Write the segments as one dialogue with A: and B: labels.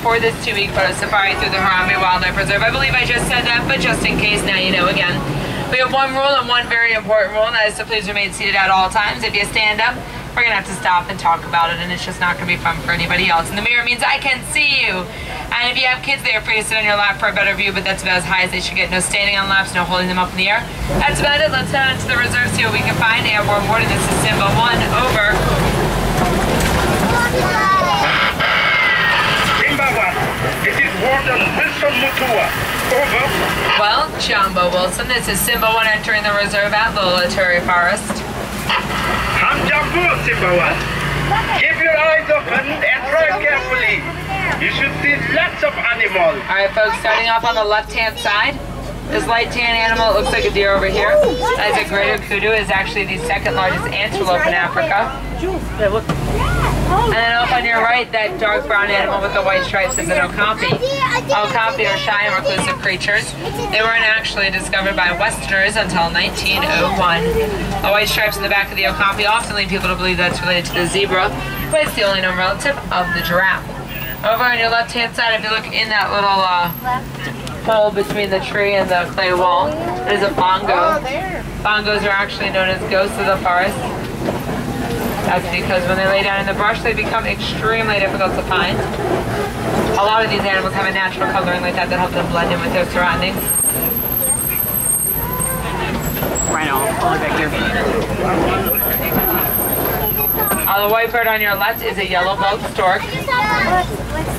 A: for this 2-week photo safari through the Harambe Wildlife Reserve. I believe I just said that, but just in case, now you know again. We have one rule and one very important rule, and that is to please remain seated at all times. If you stand up, we're going to have to stop and talk about it, and it's just not going to be fun for anybody else. And the mirror means I can see you. And if you have kids, they are free to sit on your lap for a better view, but that's about as high as they should get. No standing on laps, no holding them up in the air. That's about it. Let's head on to the reserve, see what we can find. Airborne boarding, this is Simba 1, over.
B: Simba 1, this is Warden Wilson Mutua, over.
A: Well, Jumbo Wilson, this is Simba 1 entering the reserve at Loloturi Forest.
B: I'm Jumbo, Simba 1. Keep your eyes open and drive carefully. You should see lots of animals.
A: Alright folks, starting off on the left-hand side. This light tan animal, it looks like a deer over here. That is a greater kudu, is actually the second largest antelope in Africa. And then up on your right, that dark brown animal with the white stripes is an okapi. Okapi are shy and reclusive creatures. They weren't actually discovered by Westerners until 1901. The white stripes in the back of the okapi often lead people to believe that's related to the zebra, but it's the only known relative of the giraffe. Over on your left-hand side, if you look in that little hole between the tree and the clay wall, there's a bongo. Bongos are actually known as ghosts of the forest. That's because when they lay down in the brush, they become extremely difficult to find. A lot of these animals have a natural coloring like that helps them blend in with their surroundings.
C: Rhino, all the way back here.
A: The white bird on your left is a yellow-billed stork.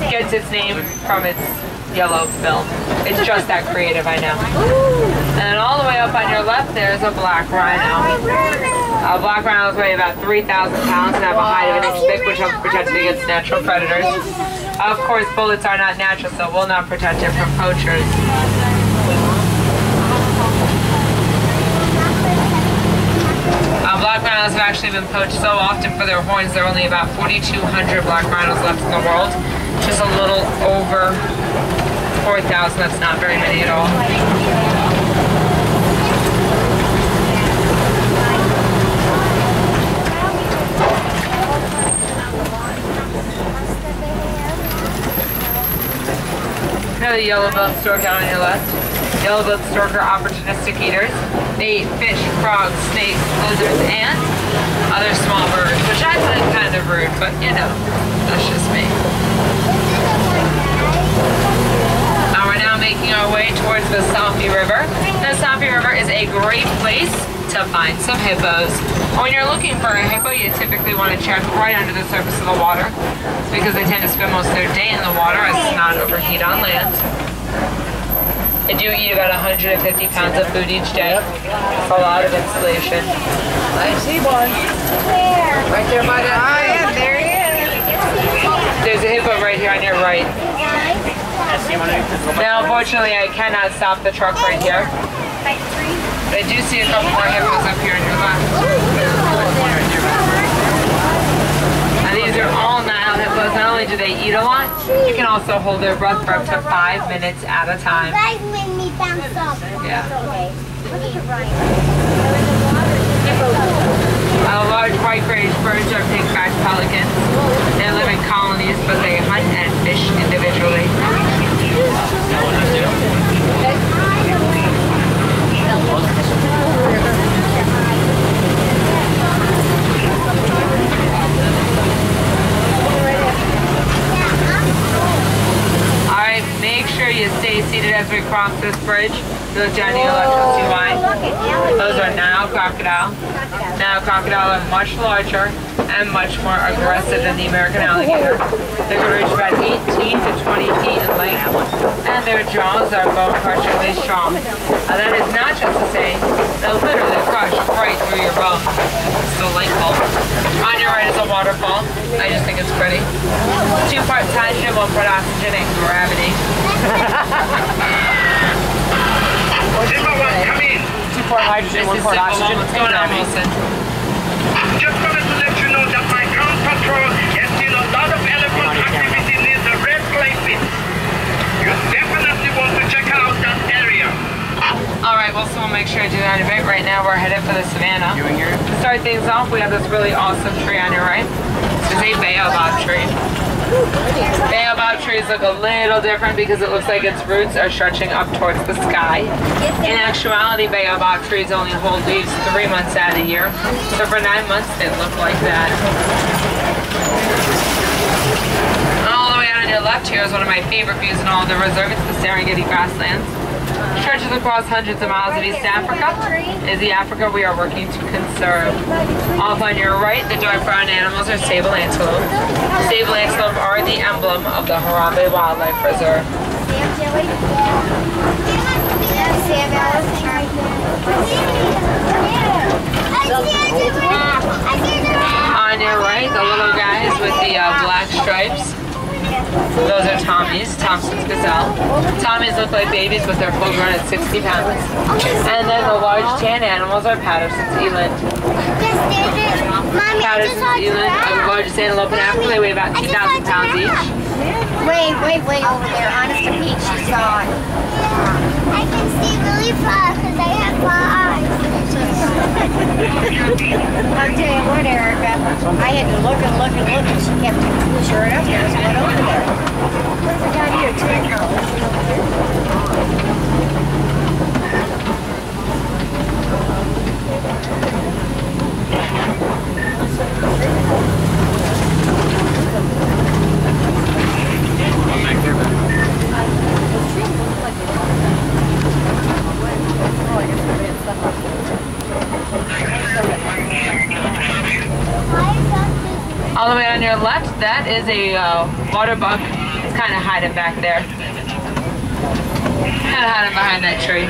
A: Gets its name from its yellow bill. It's just that creative, I know. And all the way up on your left, there's a black rhino. Black rhinos weigh about 3,000 pounds and have a height of an inch thick, which helps protect it against natural predators. Of course, bullets are not natural, so it will not protect it from poachers. Black rhinos have actually been poached so often for their horns. There are only about 4,200 black rhinos left in the world. Just a little over 4,000. That's not very many at all. Another yellow-billed stork out on your left. Yellow-billed stork are opportunistic eaters. They eat fish, frogs, snakes, lizards, and other small birds, which I find kind of rude, but you know, that's just me. We're now making our way towards the Sampi River. The Sampi River is a great place to find some hippos. When you're looking for a hippo, you typically want to check right under the surface of the water because they tend to spend most of their day in the water as to not overheat on land. They do eat about 150 pounds of food each day. It's a lot of insulation.
C: I see one.
A: Where? Right there by that.
C: Oh, yeah, there he is.
A: There's a hippo right here on your right. Now, unfortunately, I cannot stop the truck right here. But I do see a couple more hippos up here on your left. And these are all Nile hippos. Not only do they eat a lot, you can also hold their breath for up to 5 minutes at a time. Yeah. Large white greyish birds are pink-backed pelicans. They live in colonies, but they hunt and fish individually. Alright, make sure you stay seated as we cross this bridge. Look down to your left, you'll see why. Those are Nile crocodile. Nile crocodile are much larger and much more aggressive than the American alligator. They can reach about 18 to 20 feet in length, and their jaws are bone-crushingly strong. That is not just to say they'll literally crush right through your bone. It's delightful. On your right is a waterfall. I just think it's pretty. 2 parts hydrogen, 1 part oxygen, and gravity.
B: Simba 1, come in.
C: 2 part hydrogen, 1 part oxygen.
A: What's going on, Wilson?
B: Just wanted to let you know that my ground patrol has seen a lot of elephant activity near the red clay pit. You definitely want to check out that area.
A: Alright, well, so we'll make sure to do that in a bit. Right now, we're headed for the savannah. To start things off, we have this really awesome tree on your right. This is a baobab tree. Baobab trees look a little different because it looks like its roots are stretching up towards the sky. In actuality, baobab trees only hold leaves 3 months out of the year. So for 9 months, they look like that. All the way out on your left here is one of my favorite views in all of the reserve. It's the Serengeti grasslands. Stretches across hundreds of miles of East Africa is the Africa we are working to conserve. Off on your right, the dark brown animals are sable antelope. Sable antelope are the emblem of the Harambe Wildlife Reserve. On your right, the little guys with the black stripes. Those are Tommies, Thompson's gazelle. Tommies look like babies, but they're full grown at 60 pounds. And then the large tan animals are Patterson's eland. Patterson's eland are the largest antelope in Africa. They weigh about 2,000 pounds each.
D: Way over there. Honest to Pete, she saw it. I can see really far because I have eyes. I'll tell you what, Erica, I had to look and she kept, sure enough, there's one over there. What's down here,
A: All the way on your left, that is a water buck. It's kind of hiding back there. Kind of hiding behind that tree.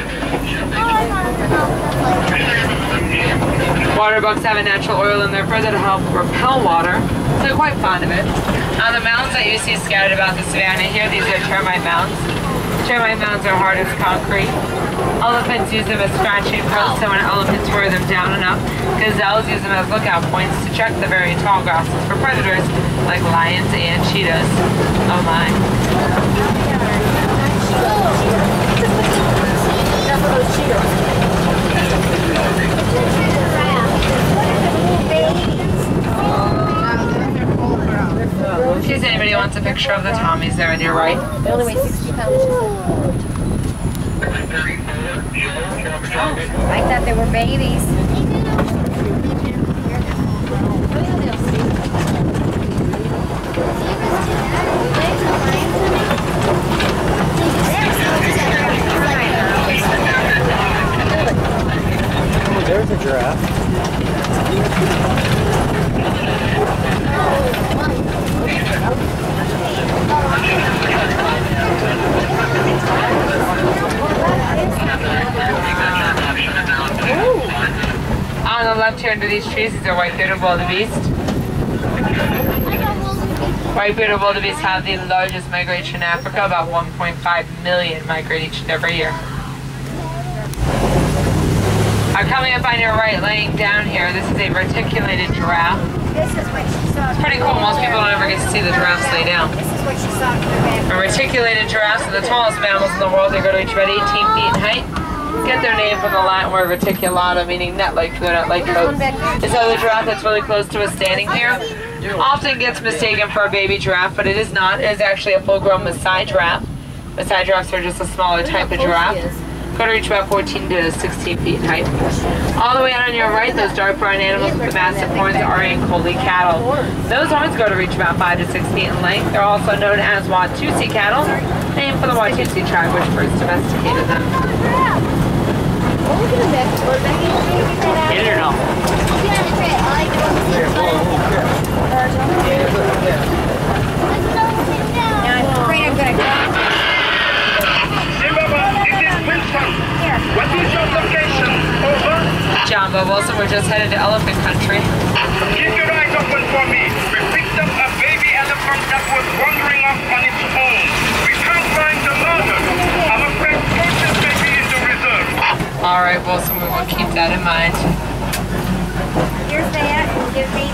A: Water bucks have a natural oil in their fur that help repel water, so they're quite fond of it. Now the mounds that you see scattered about the savanna here, these are termite mounds. Termite mounds are hard as concrete. Elephants use them as scratching posts, and when elephants wear them down enough, gazelles use them as lookout points to check the very tall grasses for predators like lions and cheetahs. Oh my. In case anybody wants a picture of the Tommies there on your right.
D: They only weigh 60 pounds. I thought they were babies.
E: Oh, there's a giraffe.
A: On the left here under these trees, these are white-bearded wildebeest. White-bearded wildebeest have the largest migration in Africa. About 1.5 million migrate each and every year. Coming up on your right, laying down here, this is a reticulated giraffe.
D: This is what she saw.
A: It's pretty cool. Most people don't ever get to see the giraffes lay down.
D: This is what she saw in her back.
A: A reticulated giraffes are the tallest mammals in the world. They go to reach about 18 feet in height. Get their name from the Latin word reticulata, meaning net-like. They're net-like coats. This other giraffe that's really close to us standing here often gets mistaken for a baby giraffe, but it is not. It is actually a full-grown Maasai giraffe. Maasai giraffes are just a smaller type of giraffe. Go to reach about 14 to 16 feet in height. All the way out on your right, those dark brown animals with the massive horns are Ankole cattle. Those horns go to reach about 5 to 6 feet in length. They're also known as Watusi cattle, named for the Watusi tribe, which first domesticated them.
C: Get it or no?
D: I'm afraid I'm going to go.
B: What is your location? Over.
A: John Bob Wilson, we're just headed to elephant country.
B: Keep your eyes open for me. We picked up a baby elephant that was wandering off on its own. We can't find the mother. I'm afraid this baby is the reserve.
A: All right, Wilson, we will keep that in mind.
D: Here's that. Give me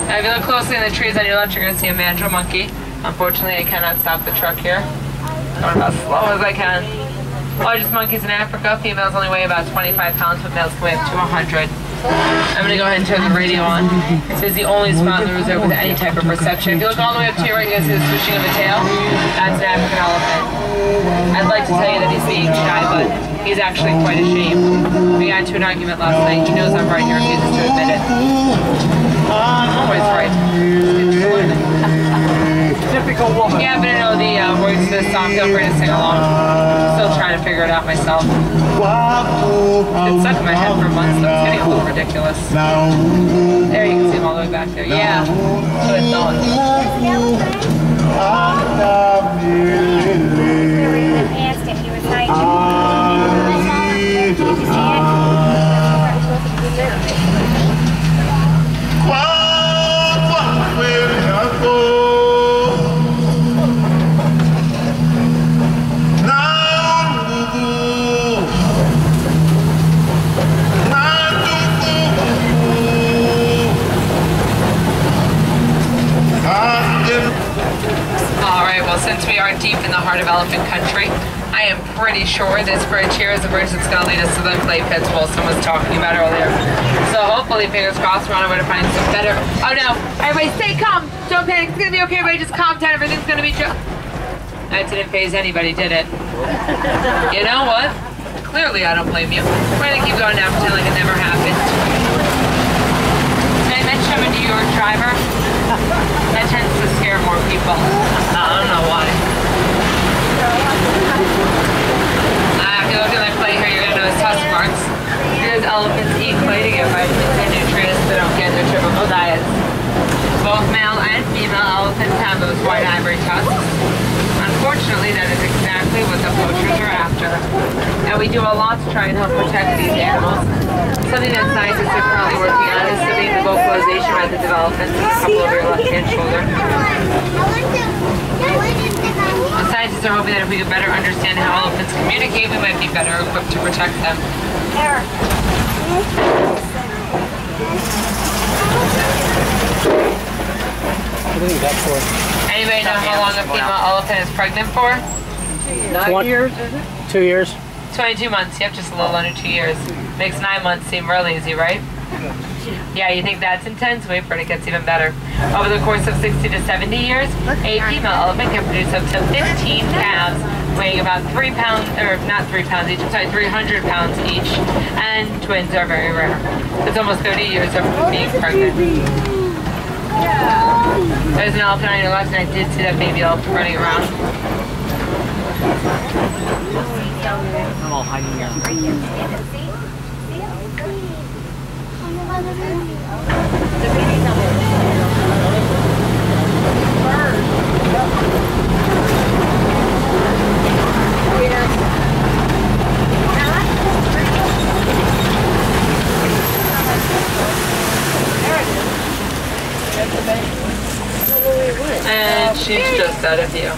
A: Now, if you look closely in the trees on your left, you're going to see a mandrill monkey. Unfortunately, I cannot stop the truck here. Going about as slow as I can. Largest monkeys in Africa. Females only weigh about 25 pounds, but males can weigh up to 100. I'm going to go ahead and turn the radio on. It says the only spot in the reserve with any type of reception. If you look all the way up to your right, you guys see the swishing of the tail? That's an African elephant. I'd like to tell you that he's being shy, but he's actually quite ashamed. We got into an argument last night. He knows I'm right here, refuses to admit it. I'm always right.
E: Typical woman.
A: Yeah, but I know the words to this song. Feel free to sing along. Still trying to figure it out myself. It's stuck in my head for months, so it's getting a little ridiculous. There, you can see him all the way back there. Yeah, that's what I thought.
D: Asked if he was like,
A: Alright, well, since we are deep in the heart of elephant country, I am pretty sure this bridge here is the bridge that's going to lead us to the clay pits someone was talking about earlier. So hopefully, fingers crossed, we're on our way to finding some better... Oh no! Everybody stay calm! Don't panic, it's going to be okay, everybody just calm down, everything's going to be... That didn't faze anybody, did it? You know what? Clearly, I don't blame you. We're going to keep going now, pretend like it never happened. Did I mention I'm a New York driver? That tends to scare more people. I don't know why. If you look at my plate here, you're going to notice tusk marks. Because elephants eat clay to get vitamins and nutrients they don't get in their typical diets. Both male and female elephants have those white ivory tusks. Unfortunately, that is exactly what the poachers are after. And we do a lot to try and help protect these animals. Something that scientists are currently working on is studying the vocalization methods of elephants in the couple of your left-hand shoulder. Scientists are hoping that if we could better understand how elephants communicate, we might be better equipped to protect them.
E: What is that for?
A: Anybody know how long a female elephant is pregnant for?
C: 9 years, is it?
E: 2 years.
A: 22 months, yep, just a little under 2 years. Makes 9 months seem real easy, right? Yeah, you think that's intense? Wait for it, it gets even better. Over the course of 60 to 70 years, a female elephant can produce up to 15 calves, weighing about 3 pounds, or not 3 pounds each, I'm sorry, 300 pounds each, and twins are very rare. It's almost 30 years of being pregnant. There's an elephant on your left, and I did see that baby elephant running around.
C: I'm all hiding here. And she's just out of view.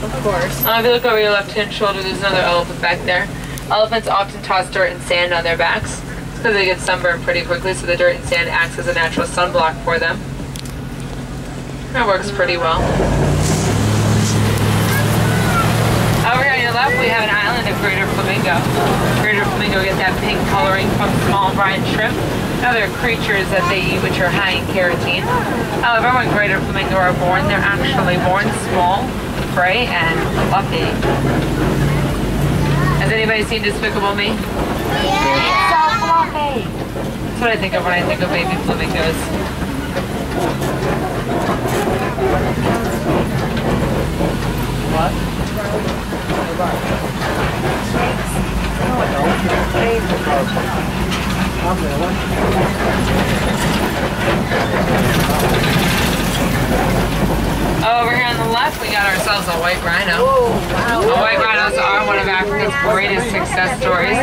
A: Of course. If you look over your left-hand shoulder, there's another elephant back there. Elephants often toss dirt and sand on their backs because they get sunburned pretty quickly, so the dirt and sand acts as a natural sunblock for them. That works pretty well. Over here on your left, we have an island of greater flamingo. Greater flamingo get that pink coloring from small brine shrimp. Other creatures that they eat, which are high in carotene. However, when greater flamingo are born, they're actually born small, gray, and fluffy. Has anybody seen Despicable Me?
D: Yeah. So fluffy.
A: That's what I think of when I think of baby flamingos.
E: What?
A: Over here on the left, we got ourselves a white rhino. White rhinos are one of Africa's greatest success stories.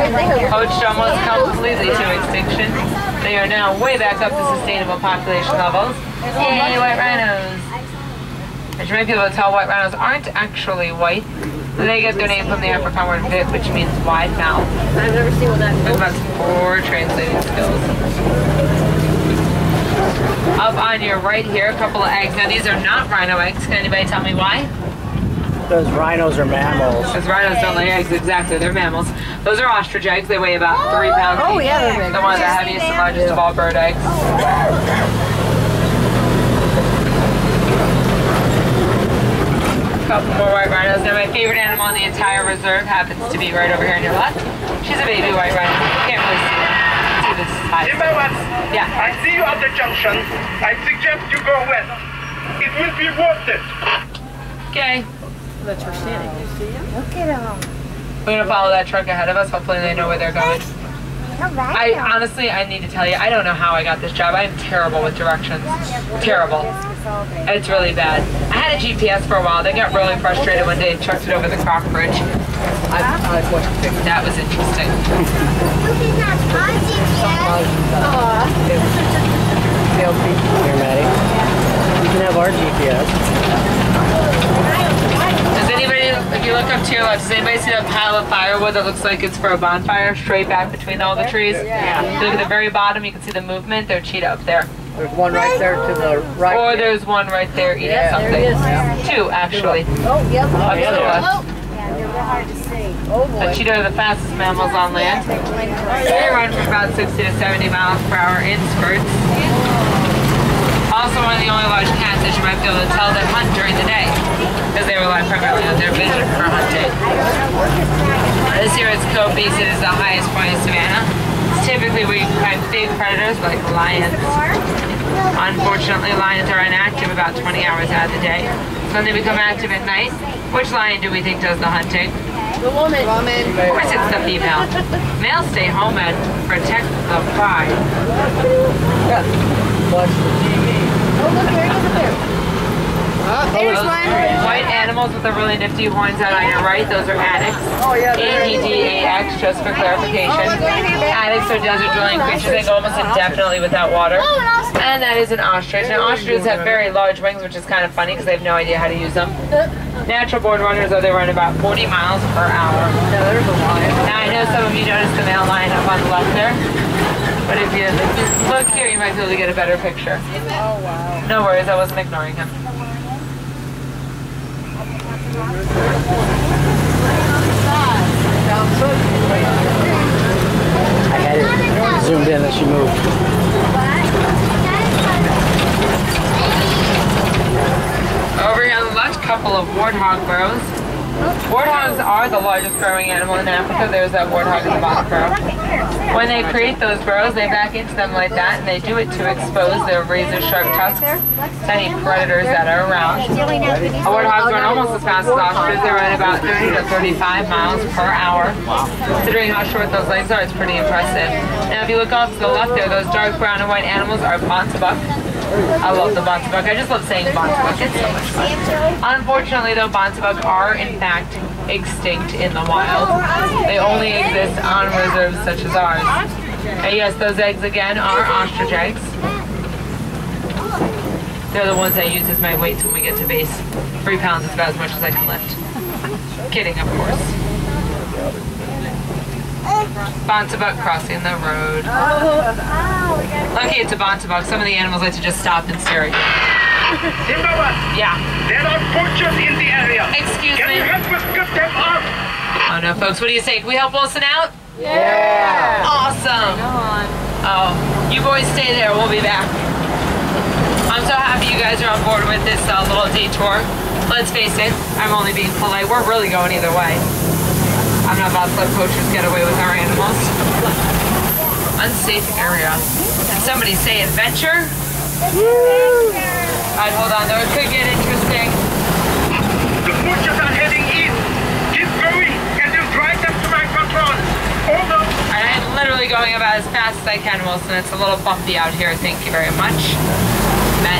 A: Poached almost completely to extinction. They are now way back up to sustainable population levels. Yay, white rhinos! I should make people tell white rhinos aren't actually white. They get their name from the African word vit, which means wide mouth.
C: I've never seen what that
A: Talk about some poor translating skills. Up on your right here, a couple of eggs. Now these are not rhino eggs. Can anybody tell me why?
E: Those rhinos are mammals.
A: Because rhinos don't lay eggs, exactly, they're mammals. Those are ostrich eggs, they weigh about 3 pounds each.
C: yeah, they're big.
A: The one of the heaviest and largest of all bird eggs. Couple more white rhinos. Now my favorite animal in the entire reserve happens to be right over here on your left. She's a baby white rhino. You can't really see her. See this high.
B: Zimbabwe,
A: Yeah.
B: I see you at the junction. I suggest you go west. It will be worth it.
A: Okay.
C: That's her standing.
D: Look at them.
A: We're gonna follow that truck ahead of us. Hopefully they know where they're going. I honestly, I need to tell you, I don't know how I got this job. I'm terrible with directions. Terrible. It's really bad. I had a GPS for a while. They got really frustrated one day and chucked it over the Croc Bridge. That was interesting.
E: Here, Maddie. You can have our GPS.
A: Does anybody, if you look up to your left, does anybody see that pile of firewood that looks like it's for a bonfire straight back between all the trees? Yeah. If you look at the very bottom, you can see the movement. They're cheetah up there.
E: There's one right there to the right.
A: Or there's one right there eating something.
C: There it is.
A: Two, actually.
C: Oh, yep.
A: Up to the left.
D: Yeah, they're real hard to see.
C: Oh,
A: The
C: boy.
A: cheetah are the fastest mammals on land. They run from about 60 to 70 miles per hour in spurts. Also one of the only large cats that you might be able to tell that hunt during the day, because they rely primarily on their vision for hunting. This here is Copes. It is the highest point in Savannah. It's typically where you can find big predators like lions. Unfortunately, lions are inactive about 20 hours out of the day. So when they become active at night, which lion do we think does the hunting?
C: The woman.
A: Of course it's the female. Males stay home and protect the pride.
E: Watch the TV.
C: Oh, look, there he is up there.
D: There's
A: Those
D: one.
A: white animals with the really nifty horns out on your right, those are addax.
C: Oh, yeah.
A: ADDAX, just for clarification. Addax are desert dwelling creatures. They go almost indefinitely without water. And that is an ostrich. Now ostriches have very large wings, which is kind of funny because they have no idea how to use them. Natural born runners, though, they run about 40 miles per hour.
C: No, there's a lion.
A: Now I know some of you noticed the male lion up on the left there. But if you look here, you might be able to get a better picture.
C: Oh, wow.
A: No worries, I wasn't ignoring him.
E: I had it zoomed in as she moved.
A: Over here on the left, couple of warthog burrows. Warthogs are the largest burrowing animal in Africa. There's that warthog in the bottom burrow. When they create those burrows, they back into them like that, and they do it to expose their razor-sharp tusks to any predators that are around. Warthogs run almost as fast as ostriches. They run about 30 to 35 miles per hour. Considering how short those legs are, it's pretty impressive. Now, if you look off to the left there, those dark brown and white animals are bontabuck. I love the bontabuck. I just love saying bontabuck. It's so much fun. Unfortunately, though, bontabuck are, in fact, extinct in the wild. They only exist on reserves such as ours. And yes, those eggs, again, are ostrich eggs. They're the ones I use as my weights when we get to base. 3 pounds is about as much as I can lift. Kidding, of course. Bontabuck crossing the road. Lucky it's a bontabuck. Some of the animals like to just stop and stare at you.
B: Zimbabwe,
A: Yeah.
B: there are poachers in the area.
A: Excuse
B: Can you
A: me.
B: help us get them out?
A: Oh no, folks, what do you say? Can we help Wilson out?
E: Yeah!
A: Awesome. Oh, you boys stay there. We'll be back. I'm so happy you guys are on board with this little detour. Let's face it, I'm only being polite. We're really going either way. I'm not about to let poachers get away with our animals. Unsafe area. Did somebody say adventure? Alright, hold on, though. It could get interesting.
B: The poachers are heading east. Keep going and then drive them to my control. Over.
A: I'm literally going about as fast as I can, Wilson. It's a little bumpy out here. Thank you very much. Men.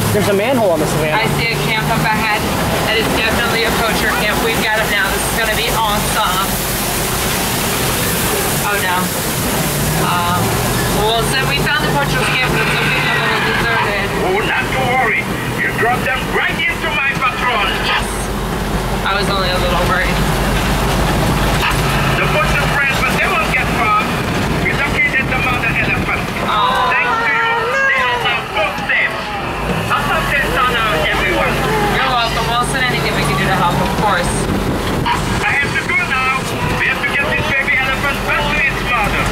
E: There's a manhole on the
A: I
E: Savannah.
A: see a camp up ahead. That is definitely a poacher camp. We've got it now. This is going to be awesome. Oh no. Wilson, we found the poacher's camp, but it's looking a little deserted.
B: Oh, not to worry. You drop them right into my patrol.
A: Yes. I was only a little worried.
B: The poachers friends, but they won't get far. Thanks to you, they are now both safe. Asante sana, everyone.
A: You're welcome, Wilson. Anything we can do to help, of course.
B: I have to go now. We have to get this baby elephant back to its mother.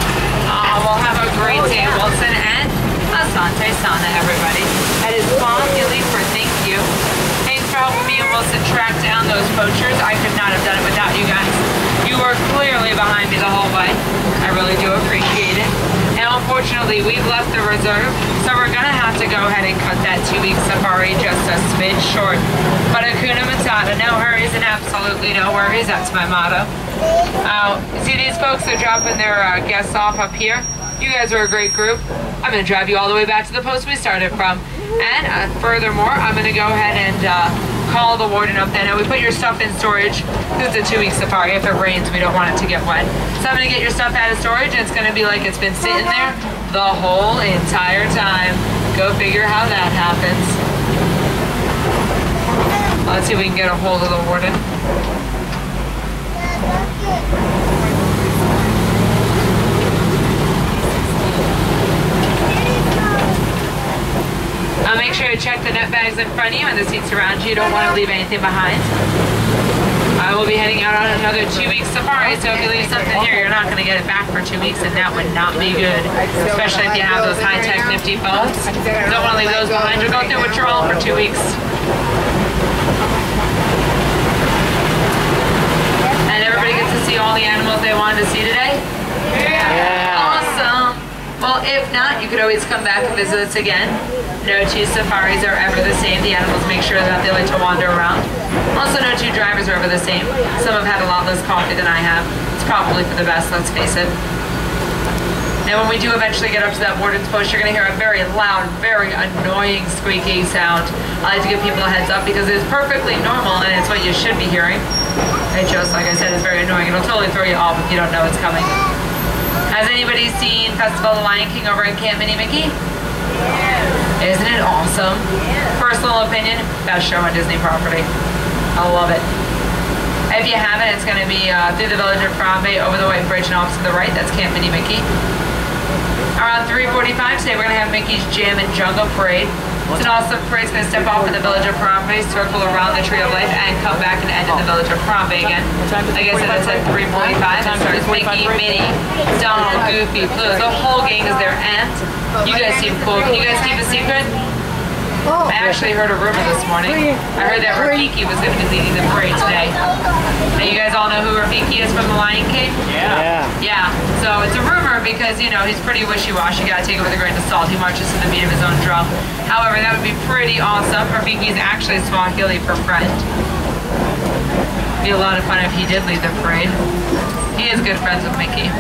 A: We'll have a great day, Wilson, and Asante Sana, everybody. That is Bob Gilly for thank you. Thanks for helping me and Wilson track down those poachers. I could not have done it without you guys. You were clearly behind me the whole way. I really do appreciate it. And unfortunately, we've left the reserve, so we're gonna have to go ahead and cut that 2-week safari just a smidge short. But Hakuna Matata, no hurries and absolutely no worries. That's my motto. See these folks? They're dropping their guests off up here. You guys are a great group. I'm going to drive you all the way back to the post we started from. And furthermore, I'm going to go ahead and call the warden up there. Now, we put your stuff in storage. This is a 2-week safari. If it rains, we don't want it to get wet. So I'm going to get your stuff out of storage, and it's going to be like it's been sitting there the whole entire time. Go figure how that happens. Let's see if we can get a hold of the warden. Make sure you check the net bags in front of you and the seats around you. You don't want to leave anything behind. I will be heading out on another 2-week safari, so if you leave something here, you're not going to get it back for 2 weeks, and that would not be good, especially if you have those high-tech nifty phones. You don't want to leave those behind. You'll go through withdrawal for 2 weeks. And everybody gets to see all the animals they wanted to see today?
E: Yeah.
A: Awesome. Well, if not, you could always come back and visit us again. No 2 safaris are ever the same. The animals make sure that they like to wander around. Also, no 2 drivers are ever the same. Some have had a lot less coffee than I have. It's probably for the best, let's face it. Now, when we do eventually get up to that warden's post, you're going to hear a very loud, very annoying squeaking sound. I like to give people a heads up because it's perfectly normal and it's what you should be hearing. It just, like I said, is very annoying. It'll totally throw you off if you don't know it's coming. Has anybody seen Festival of the Lion King over in Camp Mini Mickey? Yeah. Isn't it awesome? Yeah. Personal opinion, best show on Disney property. I love it. If you haven't, it's going to be through the village of Harambe, over the White Bridge, and off to the right. That's Camp Mini Mickey. Around 3:45 today, we're going to have Mickey's Jam and Jungle Parade. It's an awesome parade. It's going to step off in the village of Harambe, circle around the Tree of Life, and come back and end in the village of Harambe again. Like I said, it's at 3:45. It starts Mickey, Minnie, Donald, Goofy, Blue. The whole gang is there, and you guys seem cool. Can you guys keep a secret? I actually heard a rumor this morning. I heard that Rafiki was going to be leading the parade today. Now you guys all know who Rafiki is from The Lion King?
E: Yeah.
A: Yeah. So it's a rumor because, you know, he's pretty wishy-washy. You got to take it with a grain of salt. He marches to the beat of his own drum. However, that would be pretty awesome. Rafiki is actually Swahili for friend. Be a lot of fun if he did lead the parade. He is good friends with Mickey.